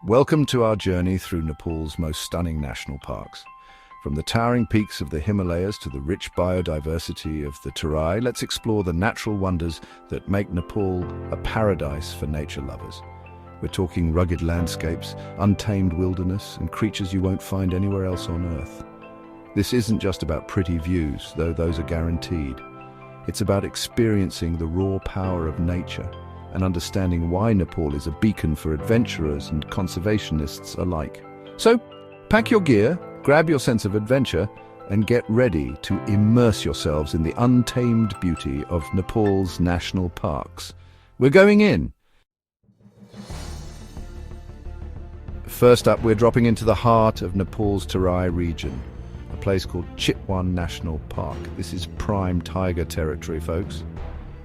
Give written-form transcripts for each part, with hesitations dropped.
Welcome to our journey through Nepal's most stunning national parks. From the towering peaks of the Himalayas to the rich biodiversity of the Terai, let's explore the natural wonders that make Nepal a paradise for nature lovers. We're talking rugged landscapes, untamed wilderness, and creatures you won't find anywhere else on Earth. This isn't just about pretty views, though those are guaranteed. It's about experiencing the raw power of nature and understanding why Nepal is a beacon for adventurers and conservationists alike. So, pack your gear, grab your sense of adventure, and get ready to immerse yourselves in the untamed beauty of Nepal's national parks. We're going in! First up, we're dropping into the heart of Nepal's Terai region, a place called Chitwan National Park. This is prime tiger territory, folks.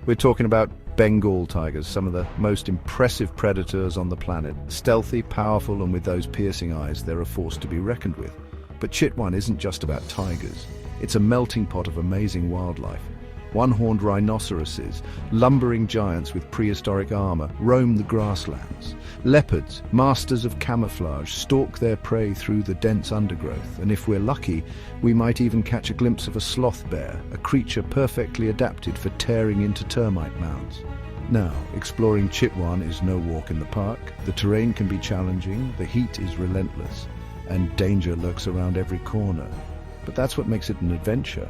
We're talking about Bengal tigers, some of the most impressive predators on the planet. Stealthy, powerful, and with those piercing eyes, they're a force to be reckoned with. But Chitwan isn't just about tigers. It's a melting pot of amazing wildlife. One-horned rhinoceroses, lumbering giants with prehistoric armor, roam the grasslands. Leopards, masters of camouflage, stalk their prey through the dense undergrowth, and if we're lucky, we might even catch a glimpse of a sloth bear, a creature perfectly adapted for tearing into termite mounds. Now, exploring Chitwan is no walk in the park. The terrain can be challenging, the heat is relentless, and danger lurks around every corner. But that's what makes it an adventure.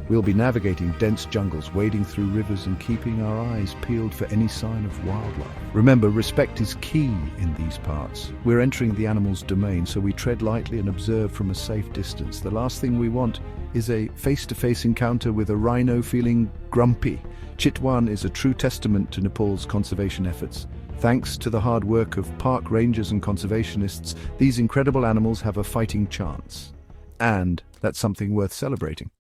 We'll be navigating dense jungles, wading through rivers, and keeping our eyes peeled for any sign of wildlife. Remember, respect is key in these parts. We're entering the animal's domain, so we tread lightly and observe from a safe distance. The last thing we want is a face-to-face encounter with a rhino feeling grumpy. Chitwan is a true testament to Nepal's conservation efforts. Thanks to the hard work of park rangers and conservationists, these incredible animals have a fighting chance. And that's something worth celebrating.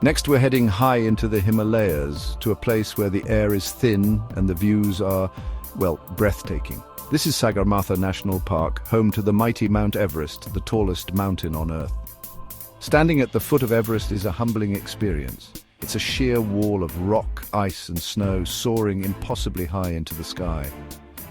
Next, we're heading high into the Himalayas, to a place where the air is thin and the views are, well, breathtaking. This is Sagarmatha National Park, home to the mighty Mount Everest, the tallest mountain on Earth. Standing at the foot of Everest is a humbling experience. It's a sheer wall of rock, ice and snow soaring impossibly high into the sky.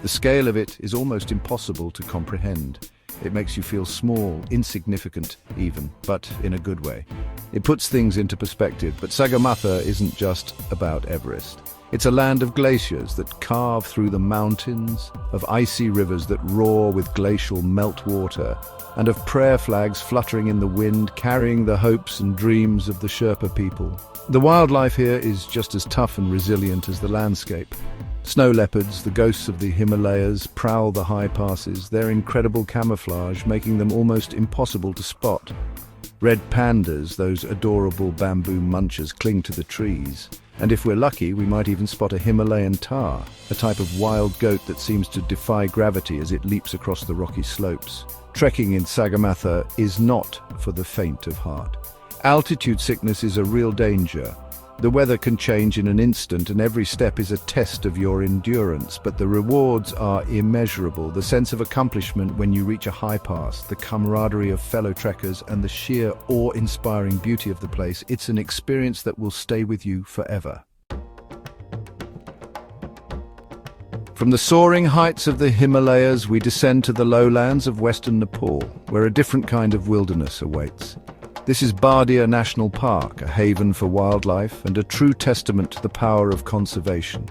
The scale of it is almost impossible to comprehend. It makes you feel small, insignificant even, but in a good way. It puts things into perspective, but Sagarmatha isn't just about Everest. It's a land of glaciers that carve through the mountains, of icy rivers that roar with glacial meltwater, and of prayer flags fluttering in the wind, carrying the hopes and dreams of the Sherpa people. The wildlife here is just as tough and resilient as the landscape. Snow leopards, the ghosts of the Himalayas, prowl the high passes, their incredible camouflage making them almost impossible to spot. Red pandas, those adorable bamboo munchers, cling to the trees. And if we're lucky, we might even spot a Himalayan tahr, a type of wild goat that seems to defy gravity as it leaps across the rocky slopes. Trekking in Sagarmatha is not for the faint of heart. Altitude sickness is a real danger. The weather can change in an instant and every step is a test of your endurance, but the rewards are immeasurable. The sense of accomplishment when you reach a high pass, the camaraderie of fellow trekkers, and the sheer awe-inspiring beauty of the place, it's an experience that will stay with you forever. From the soaring heights of the Himalayas, we descend to the lowlands of western Nepal, where a different kind of wilderness awaits. This is Bardia National Park, a haven for wildlife and a true testament to the power of conservation.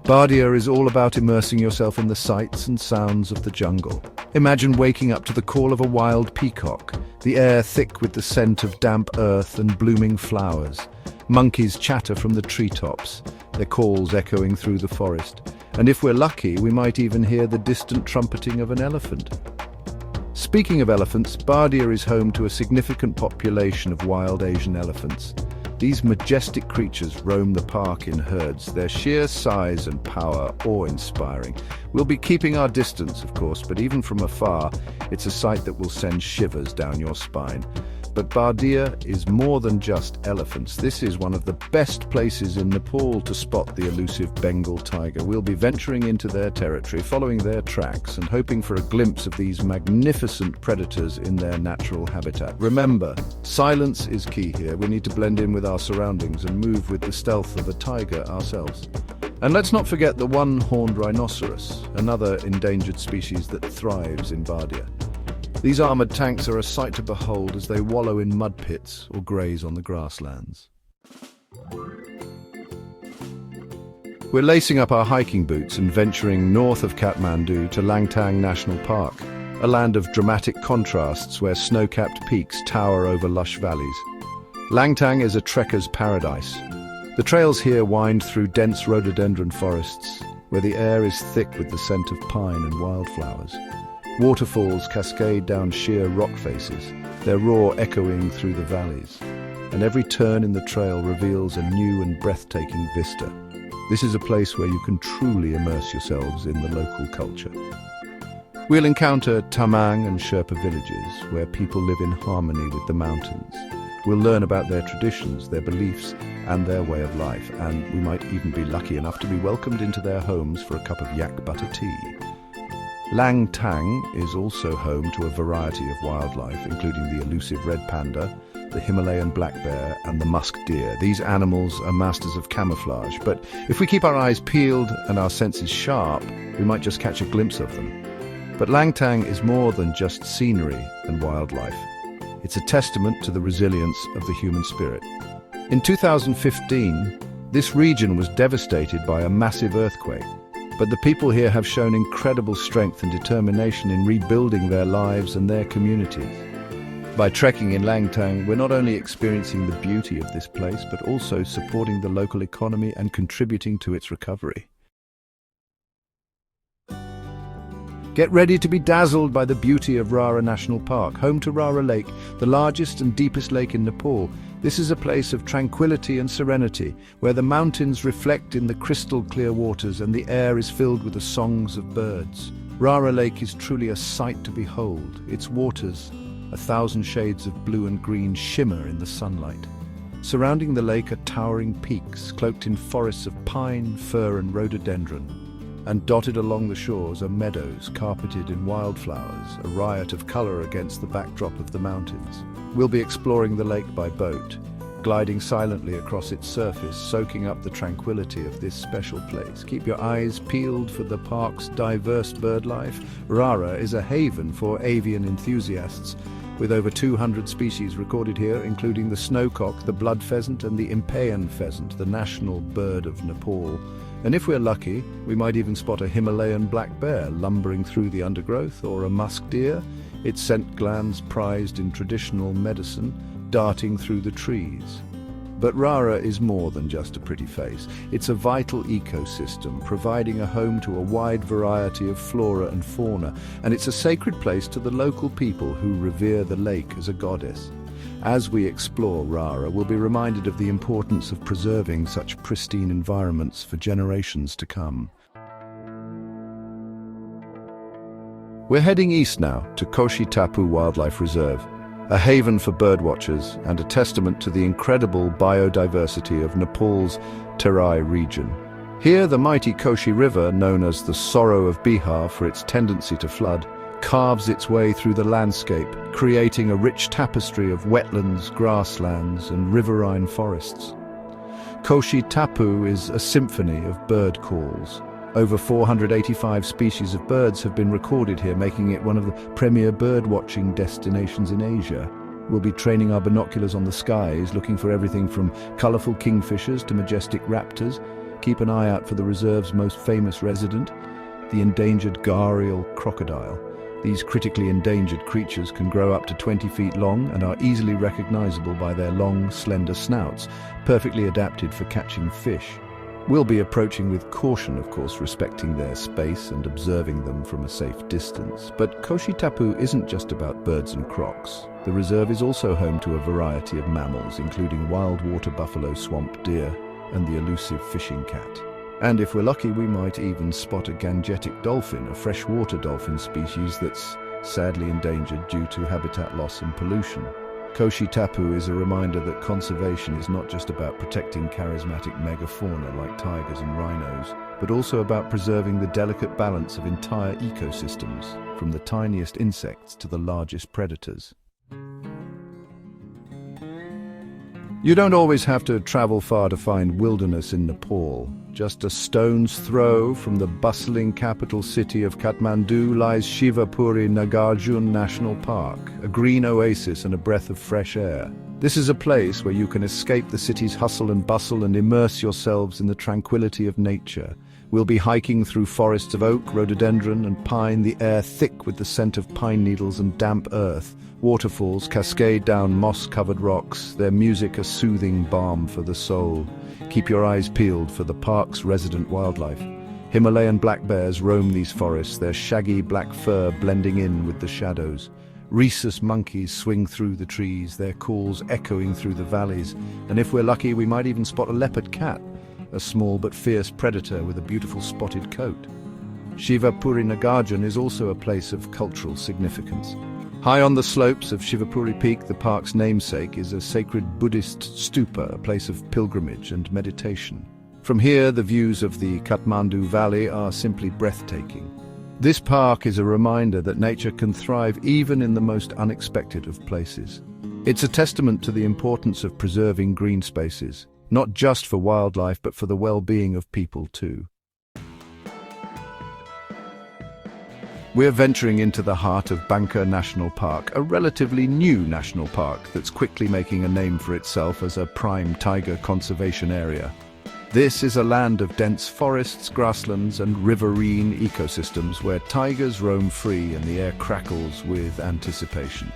Bardia is all about immersing yourself in the sights and sounds of the jungle. Imagine waking up to the call of a wild peacock, the air thick with the scent of damp earth and blooming flowers. Monkeys chatter from the treetops, their calls echoing through the forest. And if we're lucky, we might even hear the distant trumpeting of an elephant. Speaking of elephants, Bardia is home to a significant population of wild Asian elephants. These majestic creatures roam the park in herds, their sheer size and power awe-inspiring. We'll be keeping our distance, of course, but even from afar, it's a sight that will send shivers down your spine. But Bardia is more than just elephants. This is one of the best places in Nepal to spot the elusive Bengal tiger. We'll be venturing into their territory, following their tracks, and hoping for a glimpse of these magnificent predators in their natural habitat. Remember, silence is key here. We need to blend in with our surroundings and move with the stealth of a tiger ourselves. And let's not forget the one-horned rhinoceros, another endangered species that thrives in Bardia. These armored tanks are a sight to behold as they wallow in mud pits or graze on the grasslands. We're lacing up our hiking boots and venturing north of Kathmandu to Langtang National Park, a land of dramatic contrasts where snow-capped peaks tower over lush valleys. Langtang is a trekker's paradise. The trails here wind through dense rhododendron forests, where the air is thick with the scent of pine and wildflowers. Waterfalls cascade down sheer rock faces, their roar echoing through the valleys. And every turn in the trail reveals a new and breathtaking vista. This is a place where you can truly immerse yourselves in the local culture. We'll encounter Tamang and Sherpa villages, where people live in harmony with the mountains. We'll learn about their traditions, their beliefs, and their way of life, and we might even be lucky enough to be welcomed into their homes for a cup of yak butter tea. Langtang is also home to a variety of wildlife, including the elusive red panda, the Himalayan black bear, and the musk deer. These animals are masters of camouflage, but if we keep our eyes peeled and our senses sharp, we might just catch a glimpse of them. But Langtang is more than just scenery and wildlife. It's a testament to the resilience of the human spirit. In 2015, this region was devastated by a massive earthquake, but the people here have shown incredible strength and determination in rebuilding their lives and their communities. By trekking in Langtang, we're not only experiencing the beauty of this place, but also supporting the local economy and contributing to its recovery. Get ready to be dazzled by the beauty of Rara National Park, home to Rara Lake, the largest and deepest lake in Nepal. This is a place of tranquility and serenity, where the mountains reflect in the crystal-clear waters and the air is filled with the songs of birds. Rara Lake is truly a sight to behold. Its waters, 1,000 shades of blue and green, shimmer in the sunlight. Surrounding the lake are towering peaks, cloaked in forests of pine, fir and rhododendron. And dotted along the shores are meadows carpeted in wildflowers, a riot of color against the backdrop of the mountains. We'll be exploring the lake by boat, gliding silently across its surface, soaking up the tranquility of this special place. Keep your eyes peeled for the park's diverse bird life. Rara is a haven for avian enthusiasts, with over 200 species recorded here, including the snowcock, the blood pheasant and the Impayan pheasant, the national bird of Nepal. And if we're lucky, we might even spot a Himalayan black bear lumbering through the undergrowth, or a musk deer, its scent glands prized in traditional medicine, darting through the trees. But Rara is more than just a pretty face. It's a vital ecosystem, providing a home to a wide variety of flora and fauna, and it's a sacred place to the local people who revere the lake as a goddess. As we explore Rara, we'll be reminded of the importance of preserving such pristine environments for generations to come. We're heading east now to Koshi Tapu Wildlife Reserve, a haven for birdwatchers and a testament to the incredible biodiversity of Nepal's Terai region. Here, the mighty Koshi River, known as the Sorrow of Bihar for its tendency to flood, carves its way through the landscape, creating a rich tapestry of wetlands, grasslands, and riverine forests. Koshi Tapu is a symphony of bird calls. Over 485 species of birds have been recorded here, making it one of the premier bird-watching destinations in Asia. We'll be training our binoculars on the skies, looking for everything from colourful kingfishers to majestic raptors. Keep an eye out for the reserve's most famous resident, the endangered gharial crocodile. These critically endangered creatures can grow up to 20 feet long and are easily recognizable by their long, slender snouts, perfectly adapted for catching fish. We'll be approaching with caution, of course, respecting their space and observing them from a safe distance. But Koshi Tapu isn't just about birds and crocs. The reserve is also home to a variety of mammals, including wild water buffalo, swamp deer, and the elusive fishing cat. And if we're lucky, we might even spot a gangetic dolphin, a freshwater dolphin species that's sadly endangered due to habitat loss and pollution. Koshi Tapu is a reminder that conservation is not just about protecting charismatic megafauna like tigers and rhinos, but also about preserving the delicate balance of entire ecosystems, from the tiniest insects to the largest predators. You don't always have to travel far to find wilderness in Nepal. Just a stone's throw from the bustling capital city of Kathmandu lies Shivapuri Nagarjun National Park, a green oasis and a breath of fresh air. This is a place where you can escape the city's hustle and bustle and immerse yourselves in the tranquility of nature. We'll be hiking through forests of oak, rhododendron and pine, the air thick with the scent of pine needles and damp earth. Waterfalls cascade down moss-covered rocks, their music a soothing balm for the soul. Keep your eyes peeled for the park's resident wildlife. Himalayan black bears roam these forests, their shaggy black fur blending in with the shadows. Rhesus monkeys swing through the trees, their calls echoing through the valleys. And if we're lucky, we might even spot a leopard cat, a small but fierce predator with a beautiful spotted coat. Shivapuri Nagarjun is also a place of cultural significance. High on the slopes of Shivapuri Peak, the park's namesake, is a sacred Buddhist stupa, a place of pilgrimage and meditation. From here, the views of the Kathmandu Valley are simply breathtaking. This park is a reminder that nature can thrive even in the most unexpected of places. It's a testament to the importance of preserving green spaces, not just for wildlife but for the well-being of people too. We're venturing into the heart of Banka National Park, a relatively new national park that's quickly making a name for itself as a prime tiger conservation area. This is a land of dense forests, grasslands and riverine ecosystems where tigers roam free and the air crackles with anticipation.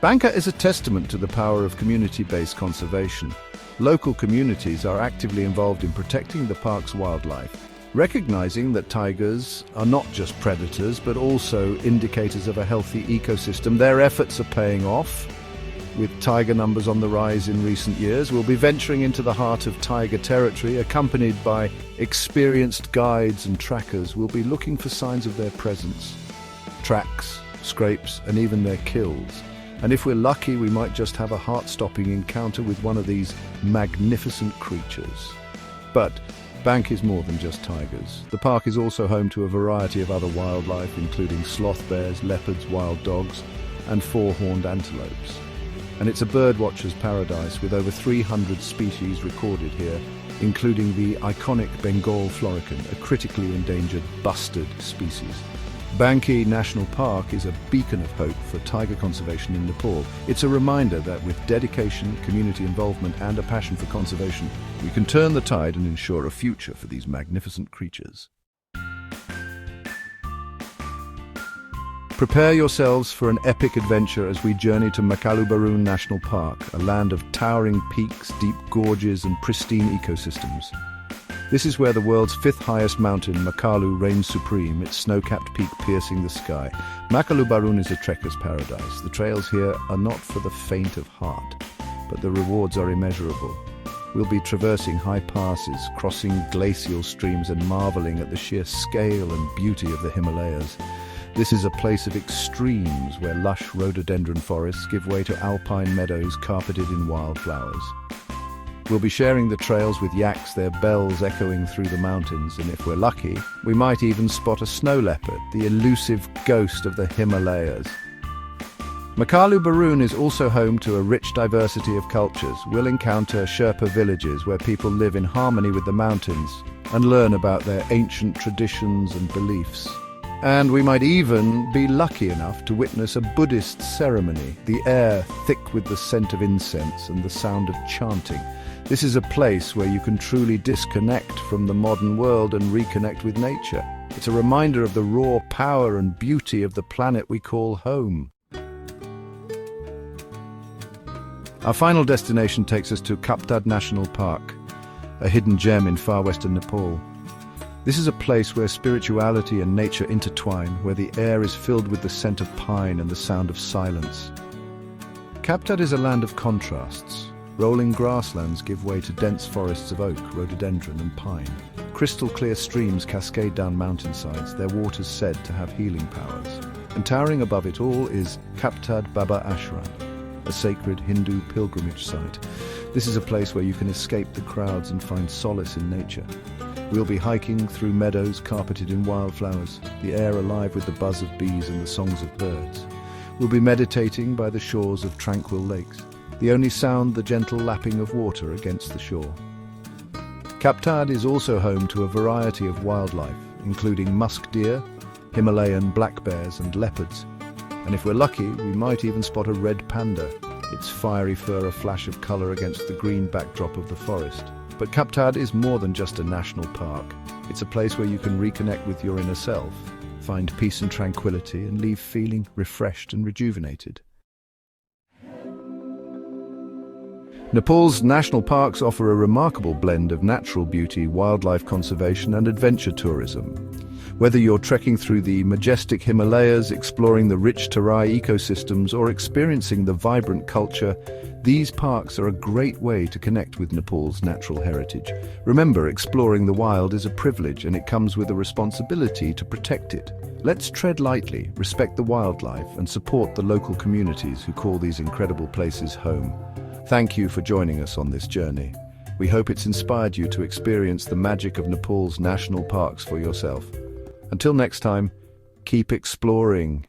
Banka is a testament to the power of community-based conservation. Local communities are actively involved in protecting the park's wildlife, recognizing that tigers are not just predators but also indicators of a healthy ecosystem. Their efforts are paying off. With tiger numbers on the rise in recent years, we'll be venturing into the heart of tiger territory, accompanied by experienced guides and trackers. We'll be looking for signs of their presence, tracks, scrapes, and even their kills. And if we're lucky, we might just have a heart-stopping encounter with one of these magnificent creatures. But Banka is more than just tigers. The park is also home to a variety of other wildlife, including sloth bears, leopards, wild dogs, and four-horned antelopes. And it's a birdwatcher's paradise with over 300 species recorded here, including the iconic Bengal florican, a critically endangered bustard species. Banka National Park is a beacon of hope for tiger conservation in Nepal. It's a reminder that with dedication, community involvement and a passion for conservation, we can turn the tide and ensure a future for these magnificent creatures. Prepare yourselves for an epic adventure as we journey to Makalu National Park, a land of towering peaks, deep gorges and pristine ecosystems. This is where the world's fifth highest mountain, Makalu, reigns supreme, its snow-capped peak piercing the sky. Makalu is a trekker's paradise. The trails here are not for the faint of heart, but the rewards are immeasurable. We'll be traversing high passes, crossing glacial streams and marveling at the sheer scale and beauty of the Himalayas. This is a place of extremes where lush rhododendron forests give way to alpine meadows carpeted in wildflowers. We'll be sharing the trails with yaks, their bells echoing through the mountains, and if we're lucky, we might even spot a snow leopard, the elusive ghost of the Himalayas. Makalu is also home to a rich diversity of cultures. We'll encounter Sherpa villages where people live in harmony with the mountains and learn about their ancient traditions and beliefs. And we might even be lucky enough to witness a Buddhist ceremony, the air thick with the scent of incense and the sound of chanting. This is a place where you can truly disconnect from the modern world and reconnect with nature. It's a reminder of the raw power and beauty of the planet we call home. Our final destination takes us to Kathmandu National Park, a hidden gem in far western Nepal. This is a place where spirituality and nature intertwine, where the air is filled with the scent of pine and the sound of silence. Kathmandu is a land of contrasts. Rolling grasslands give way to dense forests of oak, rhododendron and pine. Crystal-clear streams cascade down mountainsides, their waters said to have healing powers. And towering above it all is Kathmandu Baba Ashram, a sacred Hindu pilgrimage site. This is a place where you can escape the crowds and find solace in nature. We'll be hiking through meadows carpeted in wildflowers, the air alive with the buzz of bees and the songs of birds. We'll be meditating by the shores of tranquil lakes, the only sound the gentle lapping of water against the shore. Kathmandu is also home to a variety of wildlife, including musk deer, Himalayan black bears and leopards. And if we're lucky, we might even spot a red panda, its fiery fur a flash of colour against the green backdrop of the forest. But Kathmandu is more than just a national park. It's a place where you can reconnect with your inner self, find peace and tranquility, and leave feeling refreshed and rejuvenated. Nepal's national parks offer a remarkable blend of natural beauty, wildlife conservation, and adventure tourism. Whether you're trekking through the majestic Himalayas, exploring the rich Terai ecosystems, or experiencing the vibrant culture, these parks are a great way to connect with Nepal's natural heritage. Remember, exploring the wild is a privilege, and it comes with a responsibility to protect it. Let's tread lightly, respect the wildlife, and support the local communities who call these incredible places home. Thank you for joining us on this journey. We hope it's inspired you to experience the magic of Nepal's national parks for yourself. Until next time, keep exploring.